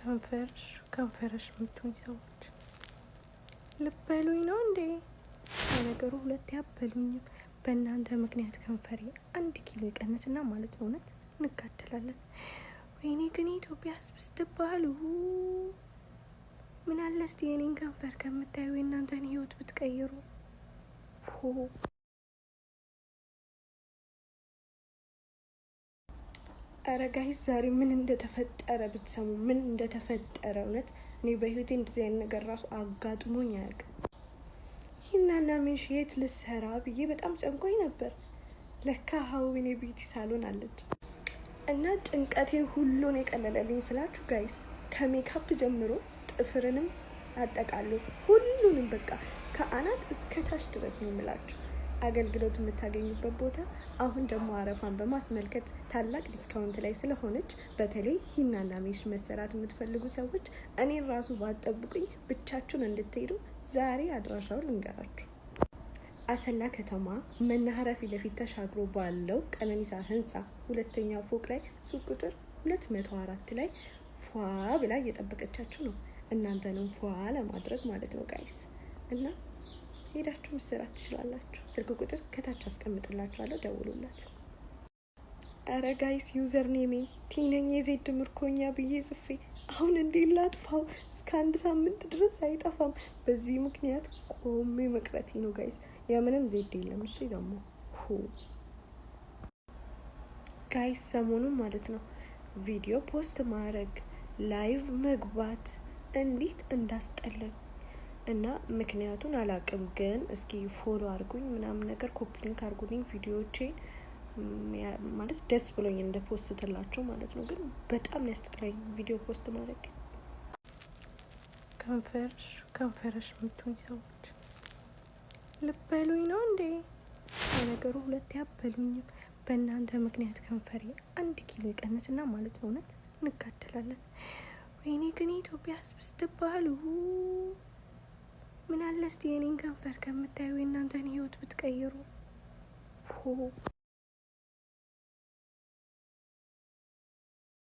ከንፈርሽ የምትሆኝ ሰዎች ልበሉኝ ነው እንዴ? ነገሩ ሁለት ያበሉኝም በእናንተ ምክንያት ከንፈሬ 1 ኪሎ ይቀንስና ማለት ነው እውነት እንጋደላለን። ወይኔ ግን የኢትዮጵያ ሕዝብ ስትባሉ ምን አለ እስቲ የኔን ከንፈር ከምታዩ የእናንተን ህይወት ብትቀይሩ። ኧረ ጋይስ ዛሬ ምን እንደተፈጠረ ብትሰሙ፣ ምን እንደተፈጠረ እውነት እኔ በህይወቴ እንደዚህ አይነት ነገር ራሱ አጋጥሞኝ አያውቅም። ሂናና ሜሽ የት ልሰራ ብዬ በጣም ጨንቆኝ ነበር። ለካ ሀዊኔ ቢዩቲ ሳሎን አለች እና ጭንቀቴ ሁሉን የቀለለልኝ ስላችሁ ጋይስ ከሜካፕ ጀምሮ ጥፍርንም አጠቃሉ ሁሉንም በቃ ከአናት እስከ ታች ድረስ ነው የምላችሁ አገልግሎት የምታገኙበት ቦታ። አሁን ደግሞ አረፋን በማስመልከት ታላቅ ዲስካውንት ላይ ስለሆነች በተለይ ሂናና ሜሽ መሰራት የምትፈልጉ ሰዎች እኔን ራሱ ባጠብቁኝ ብቻችሁን እንድትሄዱ ዛሬ አድራሻውን ልንገራችሁ። አሰላ ከተማ መናኸሪያ ፊት ለፊት ተሻግሮ ባለው ቀነኒሳ ህንፃ 2ኛ ፎቅ ላይ ሱቅ ቁጥር 204 ላይ ፏ ብላ እየጠበቀቻችሁ ነው። እናንተንም ፏ ለማድረግ ማለት ነው ጋይስ። እና ሄዳችሁ መስራት ትችላላችሁ። ስልክ ቁጥር ከታች አስቀምጥላችኋለሁ፣ ደውሉላት። አረ ጋይስ ዩዘር ኔሜ ቲነኝ የዜድ ምርኮኛ ብዬ ጽፌ አሁን እንዴት ላጥፋው? እስከ 1 ሳምንት ድረስ አይጠፋም። በዚህ ምክንያት ቆሜ መቅረቴ ነው ጋይስ። የምንም ዜድ የለም። እሺ ደግሞ ጋይስ ሰሞኑን ማለት ነው ቪዲዮ ፖስት ማድረግ ላይቭ መግባት እንዴት እንዳስጠላኝ እና ምክንያቱን አላቅም፣ ግን እስኪ ፎሎ አድርጉኝ ምናምን ነገር ኮፒ ሊንክ አድርጉልኝ ቪዲዮዎቼን ማለት ደስ ብሎኝ እንደ ፖስትላችሁ ማለት ነው። ግን በጣም ያስጠላኝ ቪዲዮ ፖስት ማድረግ። ከንፈርሽ የምትሆኝ ሰዎች ልበሉኝ ነው እንዴ? ነገሩ ሁለት ያበሉኝም በእናንተ ምክንያት ከንፈሬ 1 ኪሎ ይቀንስና ማለት ነው እውነት እንጋደላለን። ወይኔ ግን የኢትዮጵያ ሕዝብ ስትባሉ ምን አለ እስቲ የኔን ከንፈር ከምታዩ የእናንተን ህይወት ብትቀይሩ።